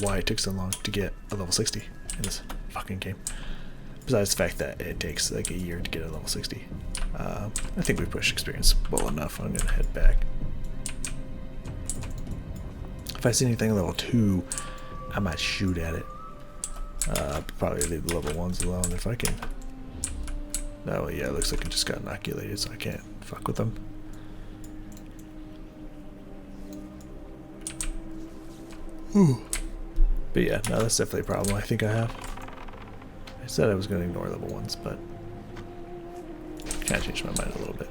why it took so long to get a level 60 in this fucking game. Besides the fact that it takes like a year to get a level 60. I think we pushed experience well enough. I'm gonna head back. If I see anything level 2, I might shoot at it. Probably leave the level 1s alone if I can. Oh yeah, it looks like it just got inoculated, so I can't fuck with them. Whew. But yeah, no, that's definitely a problem I think I have. I said I was going to ignore level 1s, but kind of changed my mind a little bit.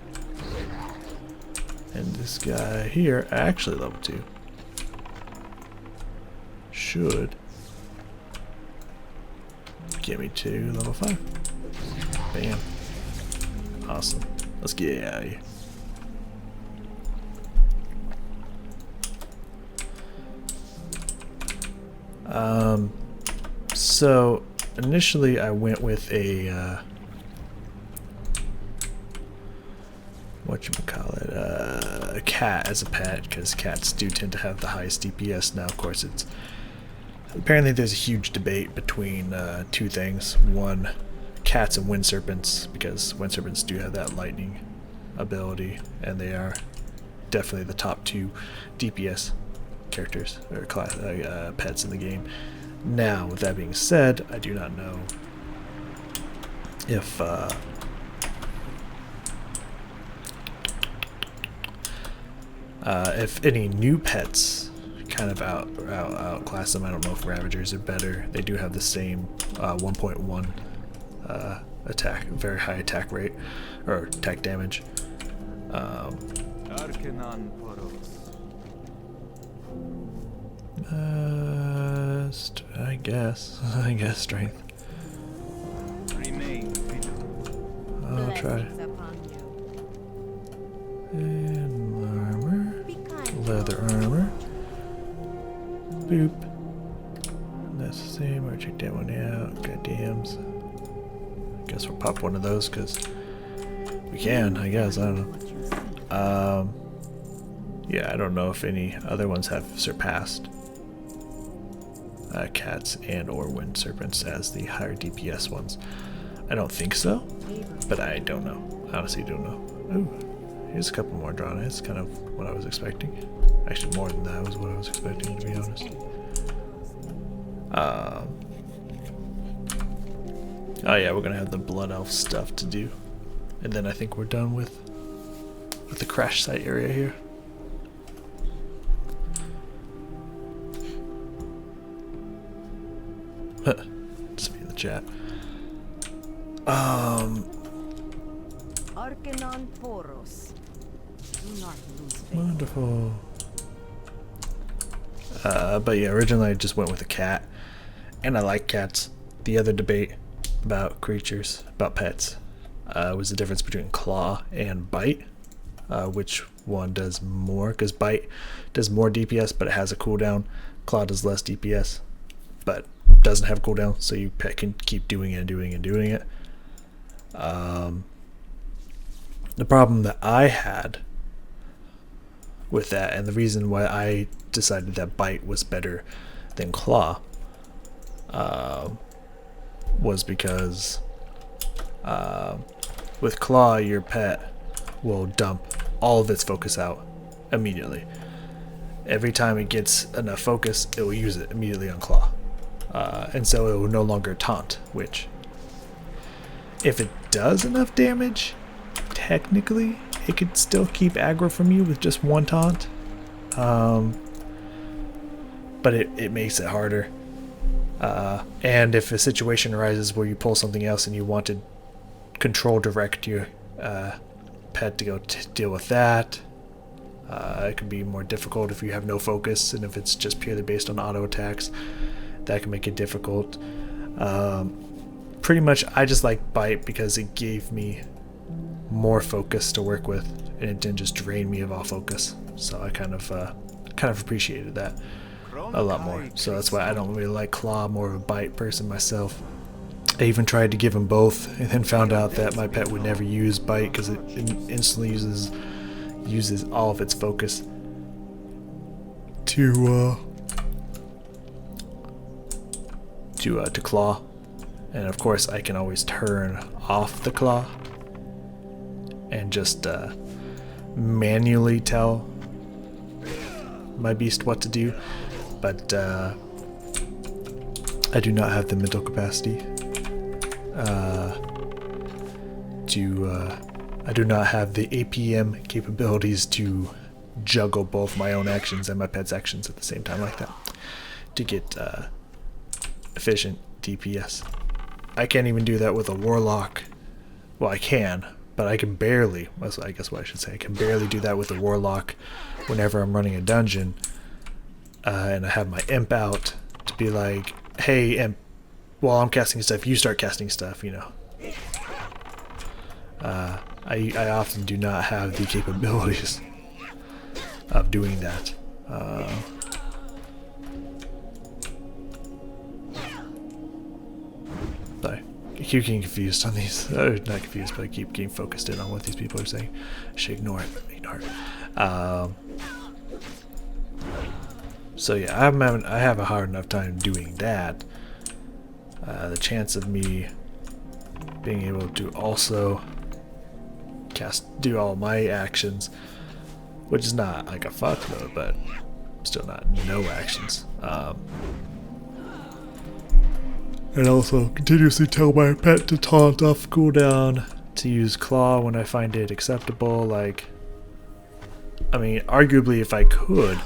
And this guy here, actually level 2, should get me to level 5. Bam. Awesome. Let's get out of here. So initially I went with a a cat as a pet, because cats do tend to have the highest DPS. Now of course it's apparently there's a huge debate between two things. One, cats and wind serpents, because wind serpents do have that lightning ability, and they are definitely the top 2 DPS characters or class, pets in the game. Now, with that being said, I do not know if any new pets kind of outclass them. I don't know if Ravagers are better. They do have the same 1.1 attack, very high attack rate or attack damage. I guess strength. I'll try. And armor, leather armor. Boop. That's the same. I'll check that one out. Goddams. Guess we'll pop one of those because we can. I guess I don't know. Yeah, I don't know if any other ones have surpassed cats and or wind serpents as the higher DPS ones. I don't think so, but I don't know. Honestly, don't know. Ooh, here's a couple more drawn. It's kind of what I was expecting. Actually, more than that was what I was expecting, to be honest. Oh yeah, we're gonna have the blood elf stuff to do, and then I think we're done with the crash site area here. Just be in the chat. Wonderful. But yeah, originally I just went with a cat, and I like cats. The other debate about creatures, about pets, was the difference between claw and bite. Which one does more? Because bite does more DPS, but it has a cooldown. Claw does less DPS, but doesn't have a cooldown, so you pet can keep doing it and doing it and doing it. The problem that I had with that, and the reason why I decided that bite was better than claw, was because with claw, your pet will dump all of its focus out immediately. Every time it gets enough focus, it will use it immediately on claw. And so it will no longer taunt, which, if it does enough damage, technically it could still keep aggro from you with just one taunt. But it makes it harder. And if a situation arises where you pull something else and you want to control direct your pet to go deal with that, it can be more difficult if you have no focus, and if it's just purely based on auto attacks, that can make it difficult. Pretty much I just like bite because it gave me more focus to work with, and it didn't just drain me of all focus. So I kind of appreciated that a lot more. So that's why I don't really like claw, more of a bite person myself. I even tried to give them both, and then found out that my pet would never use bite because it instantly uses all of its focus to to claw, and of course I can always turn off the claw and just manually tell my beast what to do, but I do not have the mental capacity I do not have the APM capabilities to juggle both my own actions and my pet's actions at the same time like that to get efficient DPS. I can't even do that with a warlock. Well, I can, but I can barely, I guess what I should say, I can barely do that with a warlock whenever I'm running a dungeon and I have my imp out to be like, hey imp, while I'm casting stuff, you start casting stuff, you know. I often do not have the capabilities of doing that. Sorry, I keep getting confused on these. Not confused, but I keep getting focused in on what these people are saying. I should ignore it. Ignore it. So yeah, I have a hard enough time doing that. The chance of me being able to also do all my actions, which is not like a fuckload, but still not no actions. And also continuously tell my pet to taunt off cooldown, to use claw when I find it acceptable. Like, I mean, arguably if I could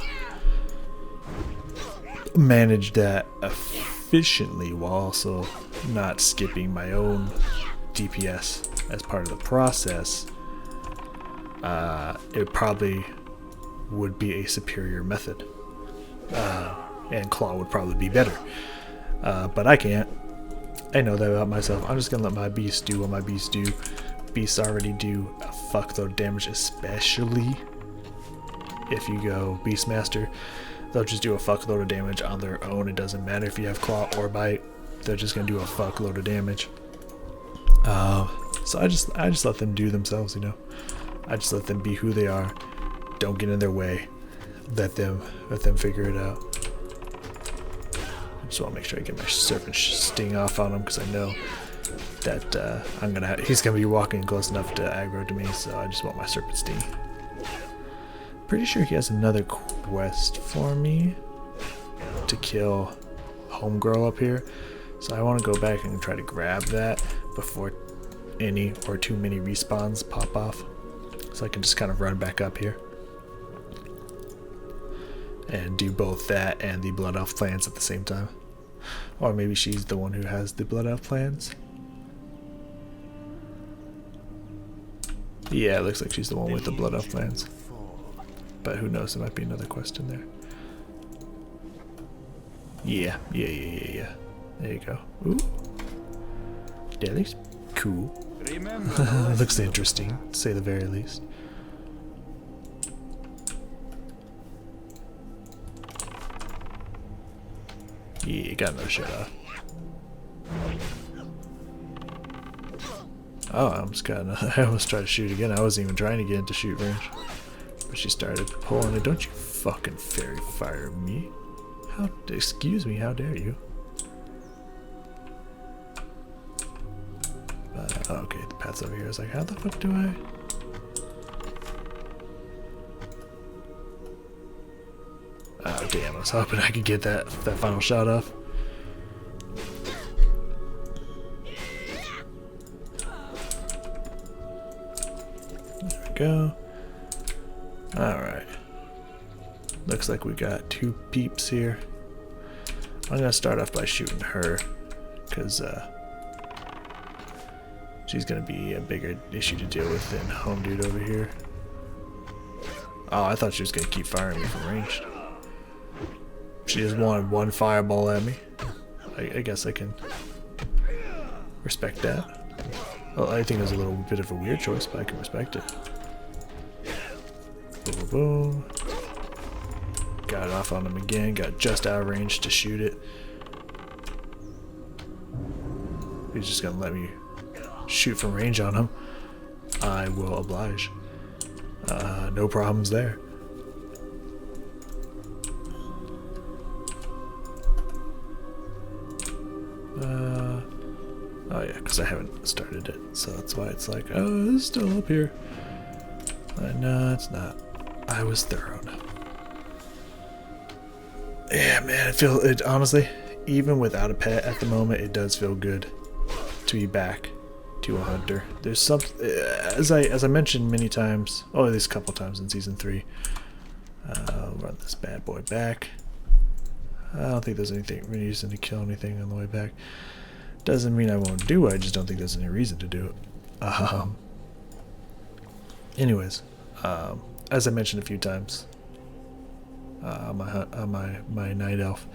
manage that efficiently while also not skipping my own DPS as part of the process, it probably would be a superior method, and claw would probably be better, but I can't. I know that about myself. I'm just gonna let my beast do what my beasts do. Beasts already do a fuckload of damage, especially if you go Beastmaster. They'll just do a fuckload of damage on their own. It doesn't matter if you have claw or bite. They're just gonna do a fuckload of damage. So I just let them do themselves, you know. I just let them be who they are. Don't get in their way. Let them figure it out. I just want to make sure I get my serpent sting off on him, because I know that he's gonna be walking close enough to aggro to me. So I just want my serpent sting. Pretty sure he has another quest for me to kill Homegirl up here. So I want to go back and try to grab that before any or too many respawns pop off, so I can just kind of run back up here and do both that and the Blood Elf plans at the same time. Or maybe she's the one who has the Blood Elf plans. Yeah, it looks like she's the one with the Blood Elf plans, but who knows, there might be another quest in there. Yeah. There you go. Ooh, that looks cool. Looks interesting, to say the very least. Yeah, got another shot off. Oh, I almost got another. I almost tried to shoot again. I wasn't even trying to get into shoot range, but she started pulling it. Don't you fucking fairy fire me? How? Excuse me. How dare you? Okay, the path's over here. I was like, how the fuck do I? Oh damn! I was hoping I could get that final shot off. There we go. All right. Looks like we got two peeps here. I'm gonna start off by shooting her, because she's gonna be a bigger issue to deal with than home dude over here. Oh, I thought she was gonna keep firing me from range. She just wanted one fireball at me. I guess I can respect that. Well, I think it was a little bit of a weird choice, but I can respect it. Boom, boom, boom. Got it off on him again. Got just out of range to shoot it. He's just gonna let me shoot from range on him. I will oblige. No problems there. because I haven't started it, so that's why it's like, oh, it's still up here. No, it's not. I was thorough. Yeah, man, it honestly, even without a pet at the moment, it does feel good to be back to a hunter. There's something, as I mentioned many times, at least a couple times in season 3. I'll run this bad boy back. I don't think there's anything reason to kill anything on the way back. Doesn't mean I won't do it. I just don't think there's any reason to do it. Anyways, as I mentioned a few times, my night elf,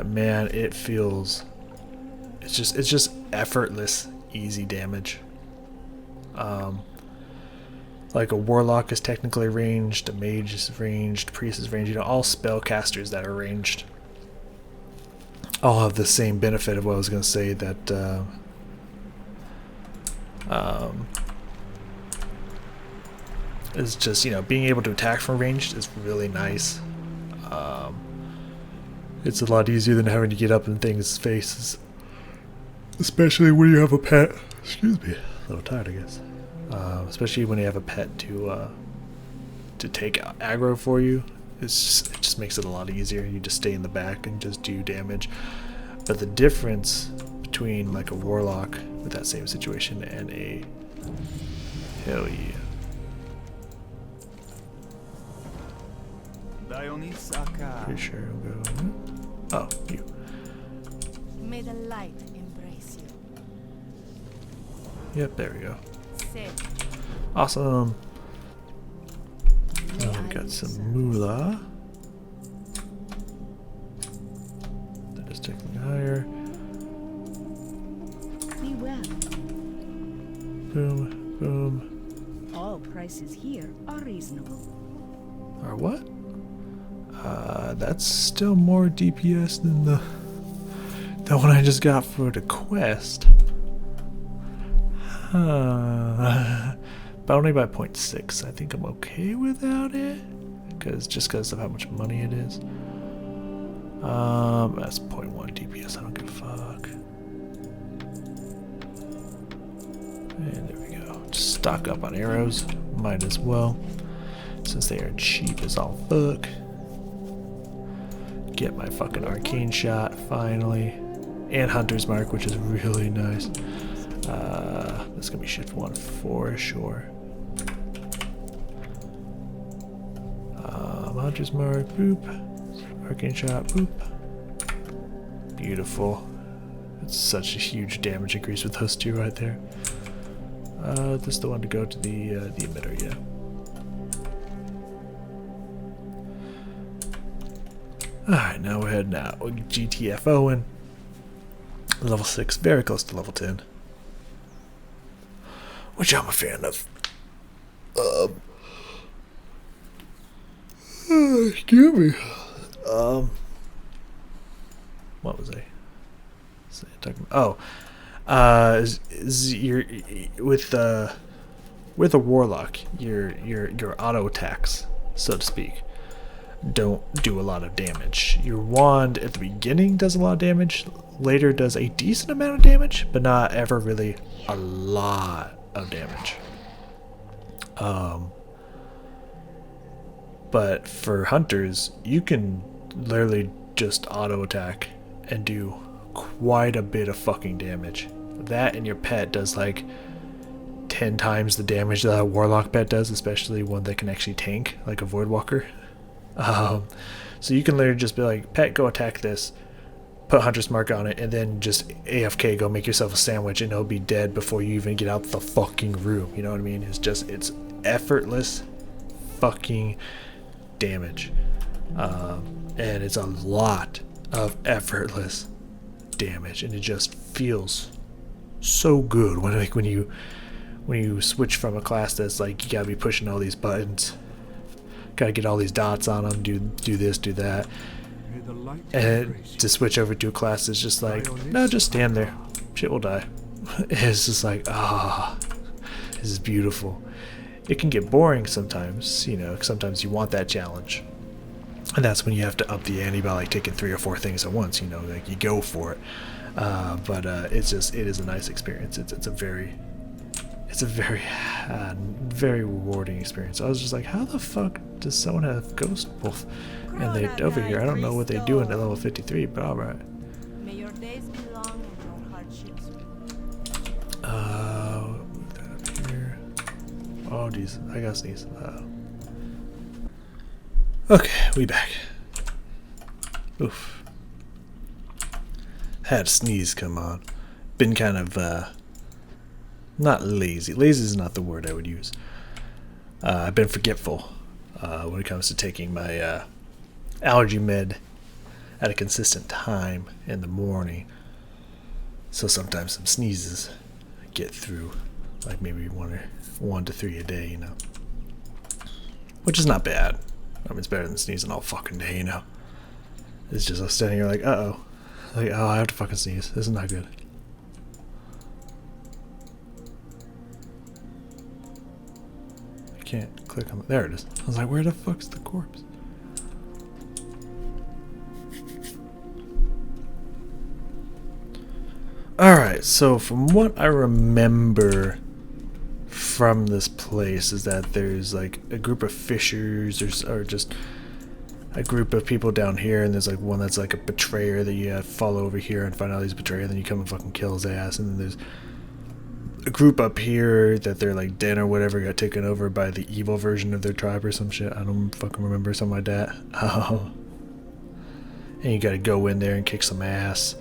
man, it feels, it's just effortless, easy damage. Like a warlock is technically ranged, a mage is ranged, priest is ranged. You know, all spellcasters that are ranged all have the same benefit of what I was going to say, that is just, you know, being able to attack from ranged is really nice. It's a lot easier than having to get up in things' faces, especially when you have a pet. Excuse me, a little tired, I guess. Especially when you have a pet to take aggro for you. It just makes it a lot easier. You just stay in the back and just do damage. But the difference between like a warlock with that same situation and a, hell yeah, pretty sure I'll go. Oh, you. May the light embrace you. Yep, there we go. Awesome. Now we got some moolah. That is technically higher. Be well. Boom, boom. All prices here are reasonable. Or what? That's still more DPS than the one I just got for the quest. But only by 0.6. I think I'm okay without it, just because of how much money it is. That's 0.1 DPS. I don't give a fuck. And there we go. Just stock up on arrows. Might as well, since they are cheap as all fuck. Get my fucking arcane shot finally, and hunter's mark, which is really nice. That's gonna be shift 1 for sure. Hunter's mark, boop. Arcane shot, boop. Beautiful. It's such a huge damage increase with those two right there. This is the one to go to the emitter, yeah. Alright, now we're heading out. GTFOing. Level 6, very close to level 10. Which I'm a fan of. Excuse me. What was I talking about? Oh, is your with a warlock, your auto attacks, so to speak, don't do a lot of damage. Your wand at the beginning does a lot of damage, later does a decent amount of damage, but not ever really a lot of damage. But for hunters, you can literally just auto attack and do quite a bit of fucking damage. That and your pet does like 10 times the damage that a warlock pet does, especially one that can actually tank, like a voidwalker. So you can literally just be like, pet, go attack this, put hunter's mark on it, and then just AFK, go make yourself a sandwich, and it'll be dead before you even get out the fucking room. You know what I mean? It's effortless fucking damage. And it's a lot of effortless damage, and it just feels so good when you switch from a class that's like, you gotta be pushing all these buttons, gotta get all these dots on them, do this, do that, and to switch over to a class that's just like, no, just stand there, shit will die. It's just like, this is beautiful. It can get boring sometimes, you know, sometimes you want that challenge. And that's when you have to up the ante by like taking 3 or 4 things at once. You know, like you go for it. But it is a nice experience. It's a very very rewarding experience. I was just like, how the fuck does someone have ghost wolf and they over here? I don't know what they do at level 53, but all right. May your days be long and your hardships. Move that up here. Oh jeez, I gotta sneeze. Okay, we back. Oof. Had a sneeze come on. Been kind of not lazy. Lazy is not the word I would use. I've been forgetful when it comes to taking my allergy med at a consistent time in the morning. So sometimes some sneezes get through, like maybe 1 to 3 a day, you know. Which is not bad. I mean, it's better than sneezing all fucking day, you know. It's just us standing here like, uh-oh. Like, oh, I have to fucking sneeze. This is not good. I can't click on it. There it is. I was like, where the fuck's the corpse? Alright, so from what I remember from this place is that there's like a group of fishers or just a group of people down here, and there's like one that's like a betrayer that you follow over here and find out he's a betrayer, then you come and fucking kill his ass, and then there's a group up here that they're like Den or whatever got taken over by the evil version of their tribe or some shit. I don't fucking remember, something like that. And you gotta go in there and kick some ass.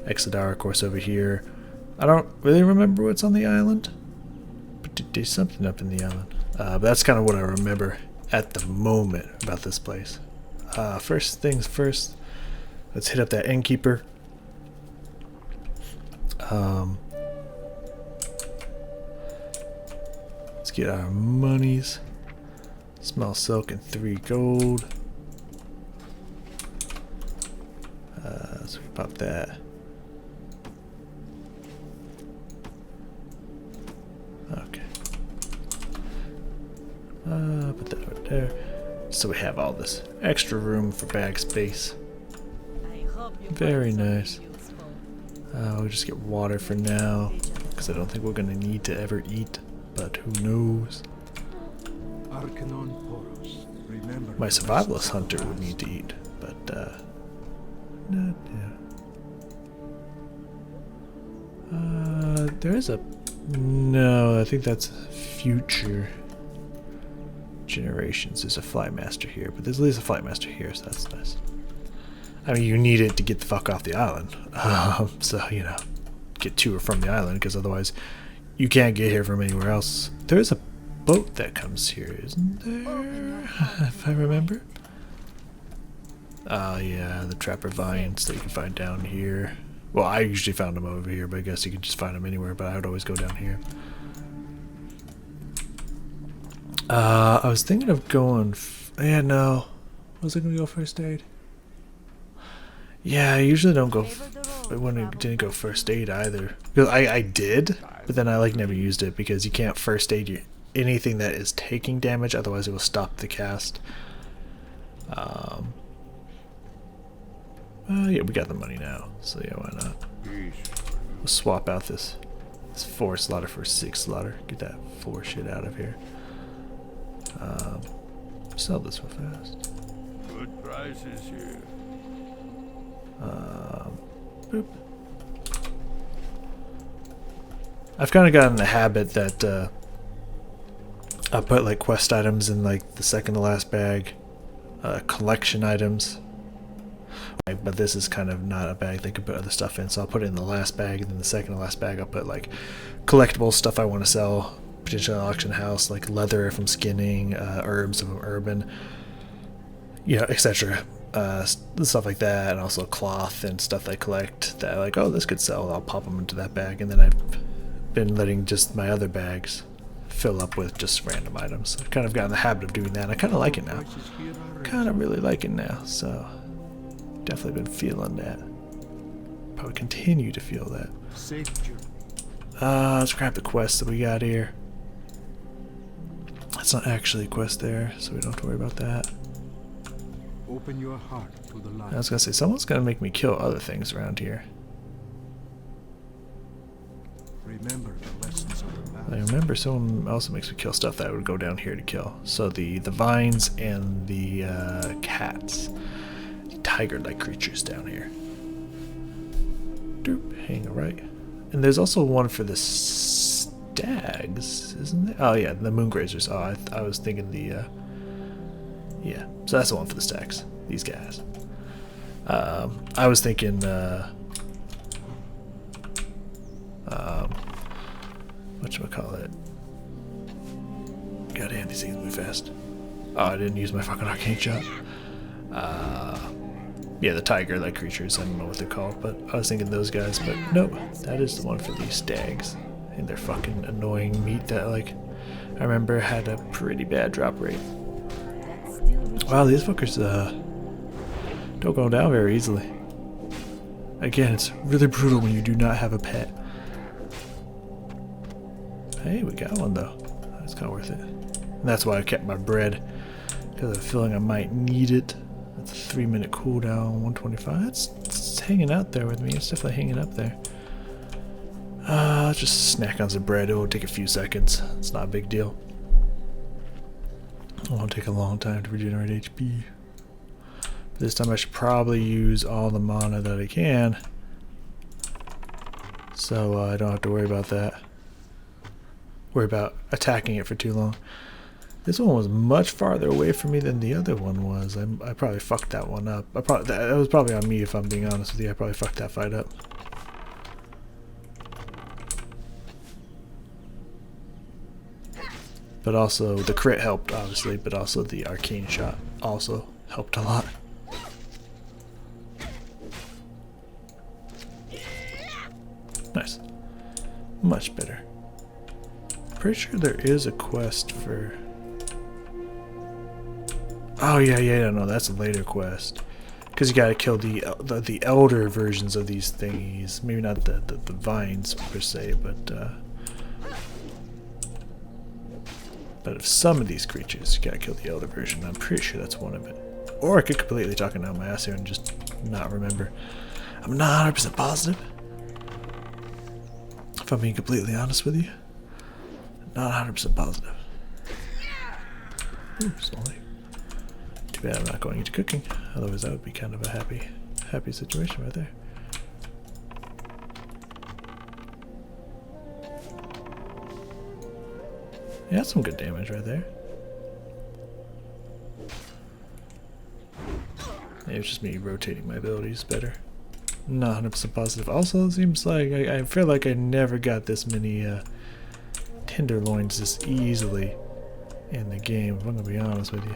Exodar, of course, over here. I don't really remember what's on the island, but there's something up in the island. But that's kind of what I remember at the moment about this place. First things first, let's hit up that innkeeper. Let's get our monies. Small silk and 3 gold. So we pop that. Okay. Put that over there. So we have all this extra room for bag space. Very nice. We'll just get water for now, because I don't think we're going to need to ever eat, but who knows. My survivalist hunter would need to eat, but yeah. There is a... No, I think that's future generations. There's a Flymaster here, but there's at least a Flymaster here, so that's nice. I mean, you need it to get the fuck off the island. So, you know, get to or from the island, because otherwise you can't get here from anywhere else. There is a boat that comes here, isn't there? If I remember. Oh, yeah, the Trapper Vines that you can find down here. Well, I usually found them over here, but I guess you can just find them anywhere, but I would always go down here. I was thinking of going... yeah, no. Was I going to go first aid? Yeah, I usually don't go... I didn't go first aid either. Because I did, but then I like never used it, because you can't first aid anything that is taking damage, otherwise it will stop the cast. Yeah, we got the money now, so yeah, why not? We'll swap out this 4 slaughter for 6 slaughter. Get that 4 shit out of here. Sell this one fast. Good prices here. Boop. I've kind of gotten the habit that I put like quest items in like the second to last bag, collection items. But this is kind of not a bag they can put other stuff in, so I'll put it in the last bag, and then the second to last bag I'll put like collectible stuff I want to sell, potentially an auction house, like leather from skinning, herbs from urban, you know, etc. Stuff like that, and also cloth and stuff I collect that like, oh, this could sell, I'll pop them into that bag, and then I've been letting just my other bags fill up with just random items. I've kind of gotten the habit of doing that, and I kind of like it now. Kind of really like it now, so definitely been feeling that. Probably continue to feel that. Let's grab the quest that we got here. That's not actually a quest there, so we don't have to worry about that. Open your heart to the light. I was gonna say, someone's gonna make me kill other things around here. Remember the lessons of the past. I remember someone also makes me kill stuff that would go down here to kill. So the vines and the cats. The tiger-like creatures down here. Doop, hang right. And there's also one for the stags, isn't there? Oh yeah, the moon grazers. Oh, I was thinking the... yeah, so that's the one for the stags. These guys. I was thinking... whatchamacallit? God damn, these things move fast. Oh, I didn't use my fucking arcane shot. Yeah, the tiger-like creatures. I don't know what they're called, but I was thinking those guys. But nope, that is the one for these stags. And their fucking annoying meat that, like, I remember had a pretty bad drop rate. Wow, these fuckers don't go down very easily. Again, it's really brutal when you do not have a pet. Hey, we got one though. That's kind of worth it. And that's why I kept my bread, because I have a feeling I might need it. That's a 3-minute cooldown, 125. It's hanging out there with me. It's definitely hanging up there. Just snack on some bread. It will take a few seconds. It's not a big deal. It won't take a long time to regenerate HP. But this time I should probably use all the mana that I can, so I don't have to worry about that. Worry about attacking it for too long. This one was much farther away from me than the other one was. I probably fucked that one up. That was probably on me, if I'm being honest with you. I probably fucked that fight up. But also, the crit helped, obviously, but also the arcane shot also helped a lot. Nice. Much better. Pretty sure there is a quest for... Oh yeah, no, that's a later quest. Because you gotta kill the elder versions of these thingies. Maybe not the vines per se, but of some of these creatures, you gotta kill the elder version. I'm pretty sure that's one of it. Or I could completely talking out my ass here and just not remember. I'm not 100% positive. If I'm being completely honest with you. Not 100% positive. Oops, only. Too bad I'm not going into cooking. Otherwise that would be kind of a happy situation right there. Yeah, that's some good damage right there. Maybe it's just me rotating my abilities better. Not 100% positive. Also, it seems like I feel like I never got this many tenderloins this easily in the game, if I'm gonna be honest with you.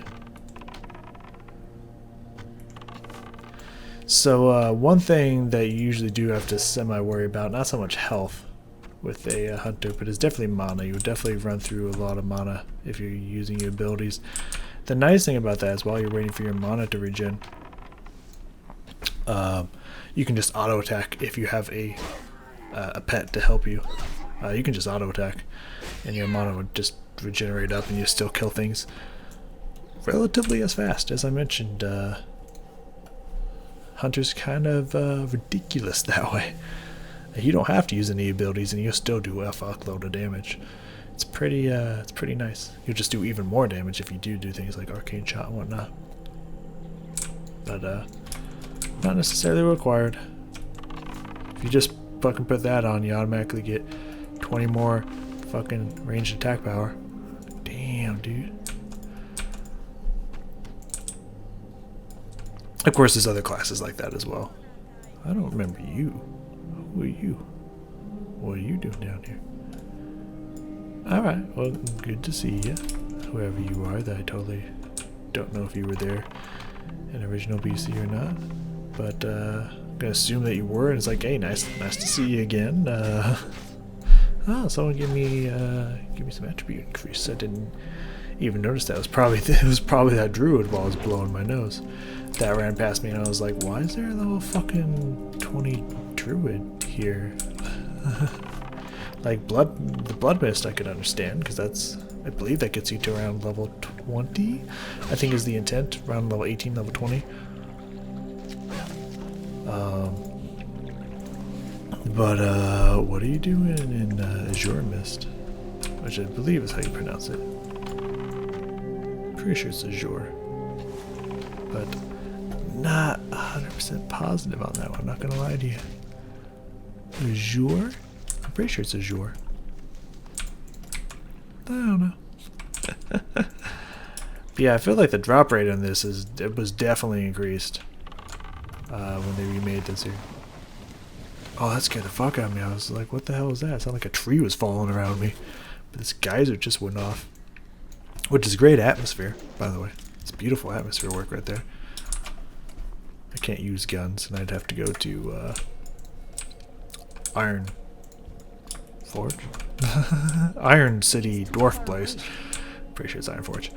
So one thing that you usually do have to semi-worry about, not so much health with a hunter, but it's definitely mana. You would definitely run through a lot of mana if you're using your abilities. The nice thing about that is while you're waiting for your mana to regen, you can just auto attack if you have a pet to help you. You can just auto attack and your mana would just regenerate up and you still kill things relatively as fast. As I mentioned, Hunter's kind of ridiculous that way. You don't have to use any abilities and you'll still do a fuckload of damage. It's pretty nice. You'll just do even more damage if you do things like arcane shot and whatnot. But not necessarily required. If you just fucking put that on, you automatically get 20 more fucking ranged attack power. Damn, dude. Of course, there's other classes like that as well. I don't remember you. Who are you? What are you doing down here? Alright, well, good to see you. Whoever you are, that I totally don't know if you were there in original BC or not. But I'm gonna assume that you were, and it's like, hey, nice to see you again. Someone give me some attribute increase. I didn't even notice that. It was probably that druid while I was blowing my nose. That ran past me, and I was like, why is there a level fucking 20 druid here? Like the blood mist I could understand, because that's I believe that gets you to around level 20. I think is the intent, around level 18, level 20. What are you doing in Azure Mist? Which I believe is how you pronounce it. Pretty sure it's Azure. But not 100% positive on that one, I'm not gonna lie to you. Azure? I'm pretty sure it's Azure. I don't know. But yeah, I feel like the drop rate on this was definitely increased when they remade this here. Oh, that scared the fuck out of me. I was like, what the hell was that? It sounded like a tree was falling around me. But this geyser just went off. Which is great atmosphere, by the way. It's beautiful atmosphere work right there. I can't use guns, and I'd have to go to Iron Forge? Iron City Dwarf place. Pretty sure it's Iron Forge.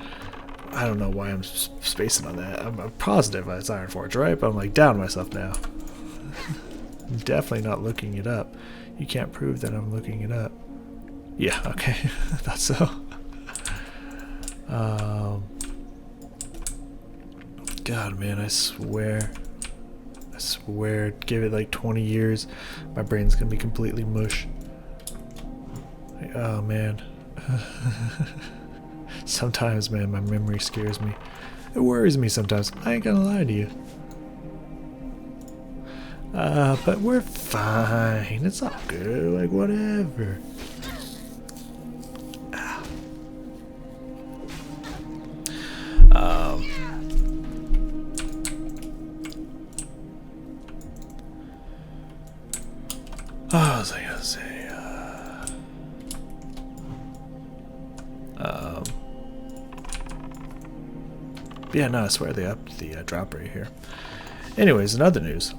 I don't know why I'm spacing on that. I'm positive it's Iron Forge, right? But I'm like down myself now. I'm definitely not looking it up. You can't prove that I'm looking it up. Yeah, okay. I thought so. God, man, I swear, give it like 20 years, my brain's gonna be completely mush. Oh, man. Sometimes, man, my memory scares me. It worries me sometimes. I ain't gonna lie to you. But we're fine. It's all good. Like, whatever. What was I gonna say? Yeah, no, I swear they upped the drop rate here. Anyways, in other news,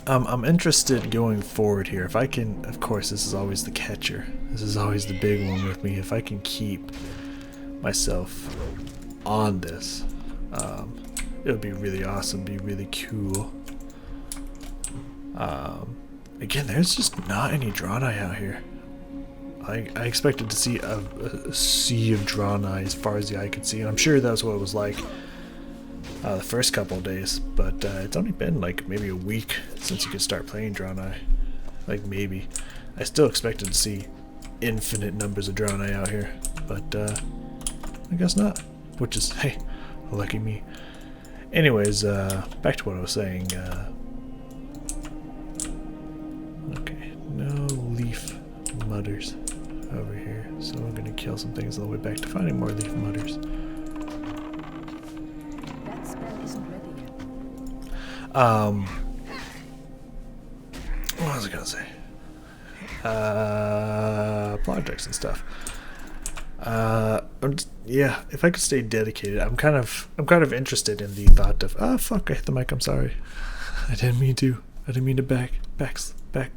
I'm interested going forward here. If I can, of course, this is always the catcher. This is always the big one with me. If I can keep myself on this, it would be really awesome, be really cool. Again, there's just not any Draenei out here. I expected to see a sea of Draenei as far as the eye could see, and I'm sure that's what it was like the first couple of days, but it's only been like maybe a week since you could start playing Draenei. Like, maybe. I still expected to see infinite numbers of Draenei out here, but I guess not, which is, hey, lucky me. Anyways, back to what I was saying. Okay, no leaf mudders over here, so I'm gonna kill some things on the way back to finding more leaf mudders. That spell isn't ready yet. What was I gonna say? Projects and stuff. Yeah, if I could stay dedicated, I'm kind of interested in the thought of, oh fuck, I hit the mic, I'm sorry. I didn't mean to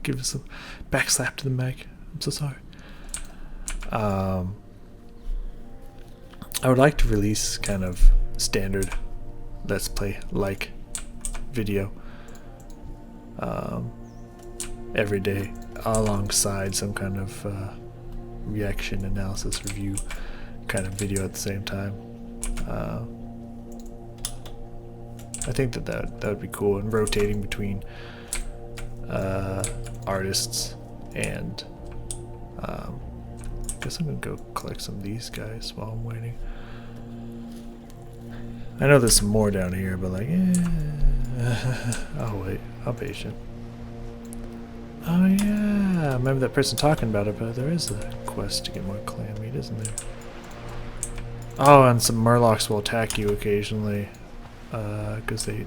give us a back slap to the mic. I'm so sorry. I would like to release kind of standard Let's Play like video every day, alongside some kind of reaction, analysis, review kind of video at the same time. I think that would be cool, and rotating between artists and I guess I'm gonna go collect some of these guys while I'm waiting. I know there's some more down here, but like, I'll wait. I'll patient. Oh yeah, I remember that person talking about it, but there is a quest to get more clan meat, isn't there? Oh, and some murlocs will attack you occasionally, because they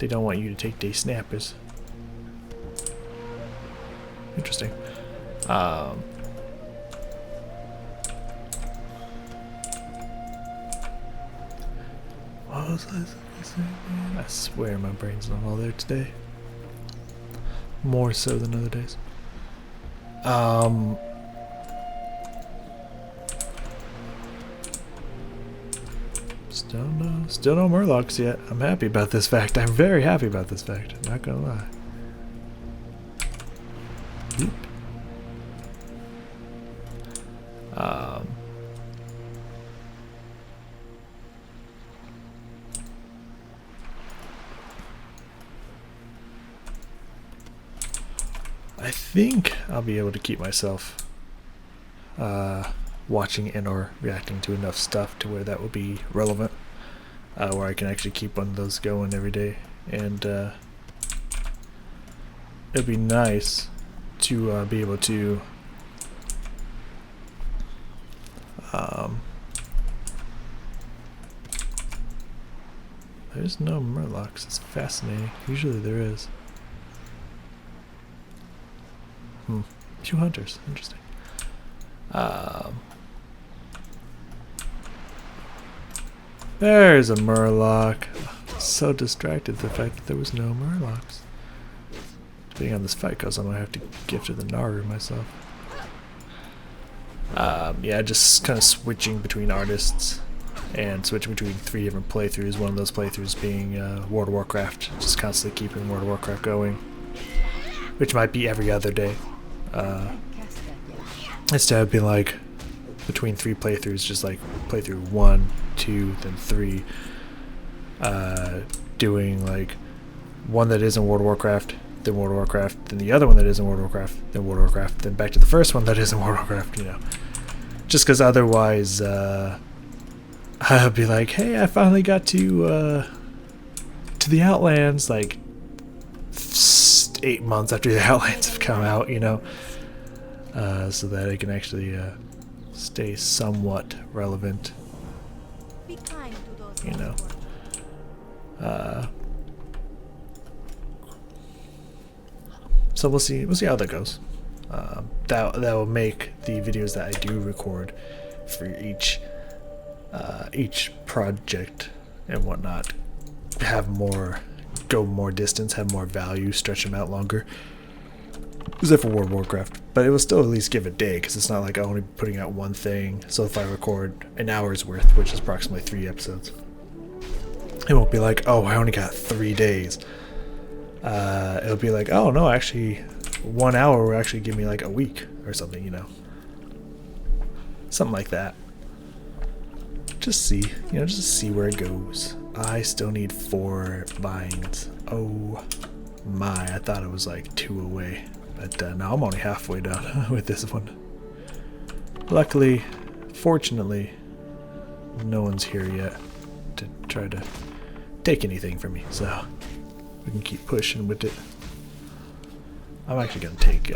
don't want you to take day snappers. Interesting. What was I saying? I swear my brain's not all there today. More so than other days. Still no murlocs yet. I'm happy about this fact. I'm very happy about this fact. I'm not gonna lie. Boop. Um, I think I'll be able to keep myself watching and or reacting to enough stuff to where that will be relevant, where I can actually keep one of those going every day. And it'd be nice to be able to there's no murlocs. It's fascinating. Usually there is. Few hunters. Interesting. There's a murloc. So distracted the fact that there was no murlocs. Depending on this fight goes, I'm gonna have to give to the Naru myself. Yeah, just kind of switching between artists and switching between 3 different playthroughs. One of those playthroughs being World of Warcraft, just constantly keeping World of Warcraft going, which might be every other day. Instead of being like between 3 playthroughs, just like playthrough 1, 2, then 3, doing like one that isn't World of Warcraft, then World of Warcraft, then the other one that isn't World of Warcraft, then World of Warcraft, then back to the first one that isn't World of Warcraft, you know. Just because otherwise, I'd be like, hey, I finally got to the Outlands, like 8 months after the Outlands have come out, you know, so that I can actually stay somewhat relevant, Be kind to those you know. So we'll see how that goes. That will make the videos that I do record for each project and whatnot go more distance, have more value, stretch them out longer. Except for World of Warcraft, but it will still at least give a day, because it's not like I'm only putting out one thing. So if I record an hour's worth, which is approximately 3 episodes, it won't be like, oh, I only got 3 days. It'll be like, oh no, actually 1 hour will actually give me like a week or something, you know, something like that. Just see, you know, just see where it goes. I still need 4 binds. Oh my, I thought it was like 2 away, but now I'm only halfway done with this one. Luckily, fortunately, no one's here yet to try to take anything from me, so we can keep pushing with it. I'm actually going to take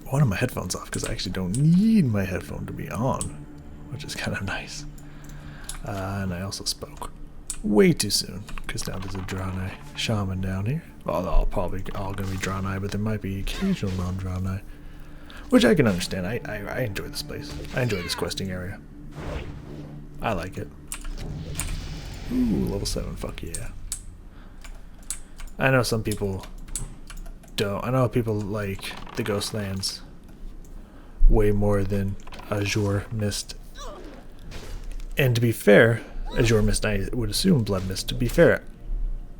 one of my headphones off, because I actually don't need my headphone to be on, which is kind of nice. And I also spoke way too soon, because now there's a Draenei shaman down here. Well, they're all probably all going to be Draenei, but there might be occasional non-Draenei, which I can understand. I enjoy this place. I enjoy this questing area. I like it. Ooh, level 7, fuck yeah. I know some people don't. I know people like the Ghostlands way more than Azure Mist. And to be fair, Azure Mist, I would assume Blood Mist. To be fair,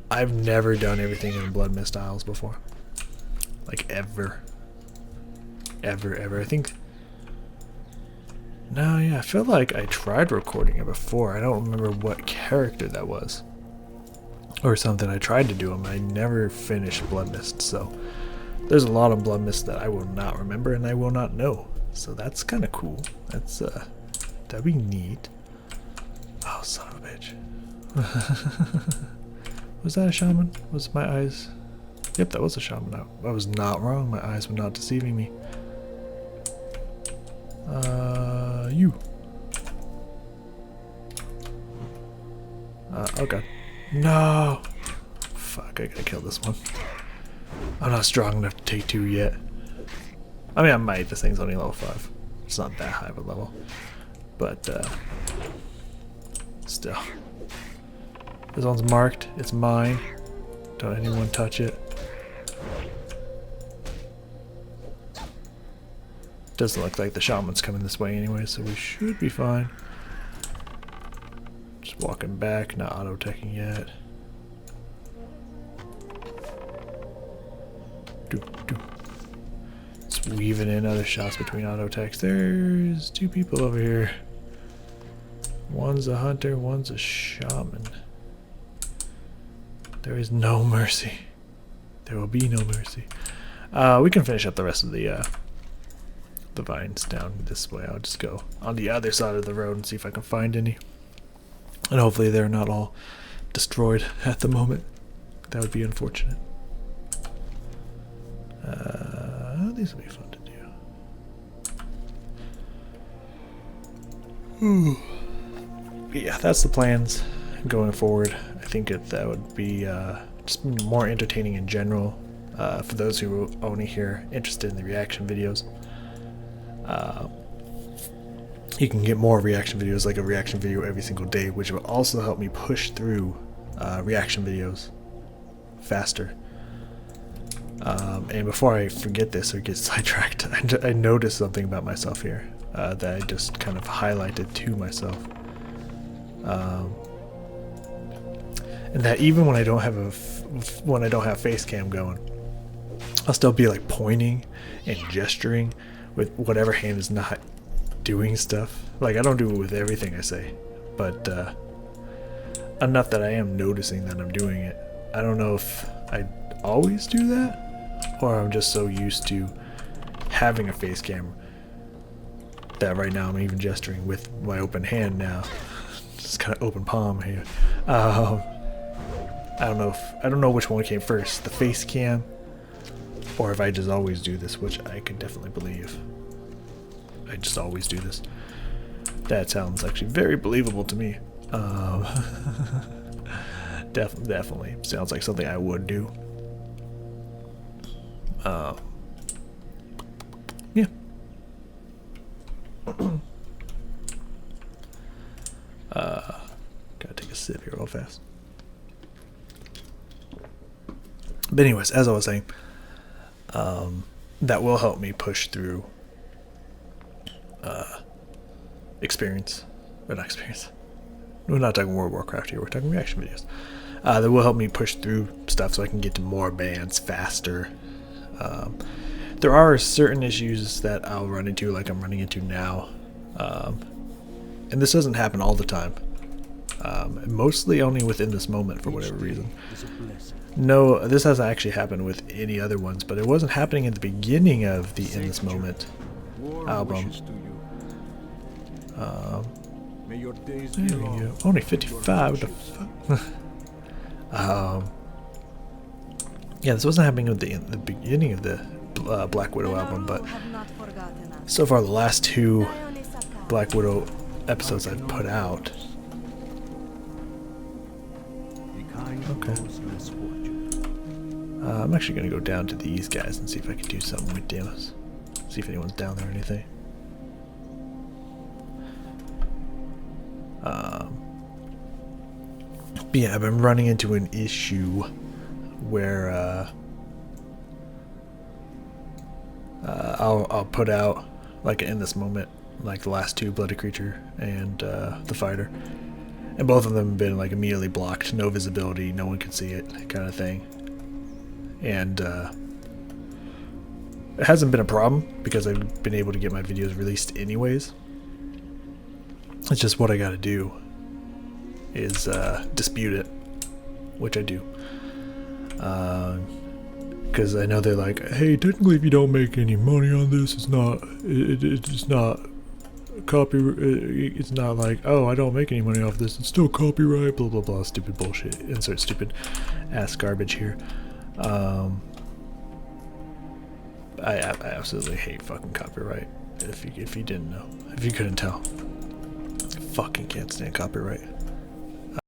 I've never done everything in Blood Mist Isles before. Like, ever. Ever. I think... No, yeah, I feel like I tried recording it before. I don't remember what character that was. Or something I tried to do them. I never finished Blood Mist, so... There's a lot of Blood Mist that I will not remember and I will not know. So that's kind of cool. That's, that'd be neat. Oh, son of a bitch. Was that a shaman? Was my eyes... Yep, that was a shaman. I was not wrong. My eyes were not deceiving me. You. Oh god. No! Fuck, I gotta kill this one. I'm not strong enough to take 2 yet. I mean, I might. This thing's only level 5. It's not that high of a level. But, still. This one's marked. It's mine. Don't anyone touch it. Doesn't look like the shaman's coming this way anyway, so we should be fine. Just walking back, not auto-teching yet. It's weaving in other shots between auto attacks. There's two people over here. One's a hunter, one's a shaman. There is no mercy. There will be no mercy. We can finish up the rest of the vines down this way. I'll just go on the other side of the road and see if I can find any. And hopefully they're not all destroyed at the moment. That would be unfortunate. These will be fun to do. But yeah, that's the plans going forward. I think that would be just more entertaining in general for those who are only here interested in the reaction videos. You can get more reaction videos, like a reaction video every single day, which will also help me push through reaction videos faster. And before I forget this or get sidetracked, I noticed something about myself here that I just kind of highlighted to myself. And that even when I don't have face cam going, I'll still be like pointing and gesturing with whatever hand is not doing stuff. Like, I don't do it with everything I say, but enough that I am noticing that I'm doing it. I don't know if I always do that, or I'm just so used to having a face camera that right now I'm even gesturing with my open hand now. Just kind of open palm here. I don't know which one came first, the face cam, or if I just always do this, which I could definitely believe. I just always do this. That sounds actually very believable to me. Definitely sounds like something I would do. Yeah. Gotta take a sip here real fast. But anyways, as I was saying, that will help me push through experience. Or not experience. We're not talking World of Warcraft here, we're talking reaction videos. That will help me push through stuff so I can get to more bands faster. There are certain issues that I'll run into, like I'm running into now. And this doesn't happen all the time. Mostly only within this moment for whatever reason. No, this hasn't actually happened with any other ones, but it wasn't happening at the beginning of the In This Moment album. There we go. Only 55. What the fuck? Yeah, this wasn't happening at the beginning of the Black Widow album, but so far the last two Black Widow episodes I've put out. Okay. I'm actually going to go down to these guys and see if I can do something with demos. See if anyone's down there or anything. But yeah, I've been running into an issue where I'll put out, like In This Moment, like the last two, Bloody Creature and The Fighter. And both of them have been like immediately blocked, no visibility, no one can see it, kind of thing. And it hasn't been a problem because I've been able to get my videos released anyways. It's just what I gotta do is dispute it, which I do. Because I know they're like, hey, technically if you don't make any money on this, it's not copyright. It's not like, oh, I don't make any money off this, it's still copyright, blah blah blah, stupid bullshit. Insert stupid ass garbage here. I absolutely hate fucking copyright. If you didn't know, if you couldn't tell, I fucking can't stand copyright.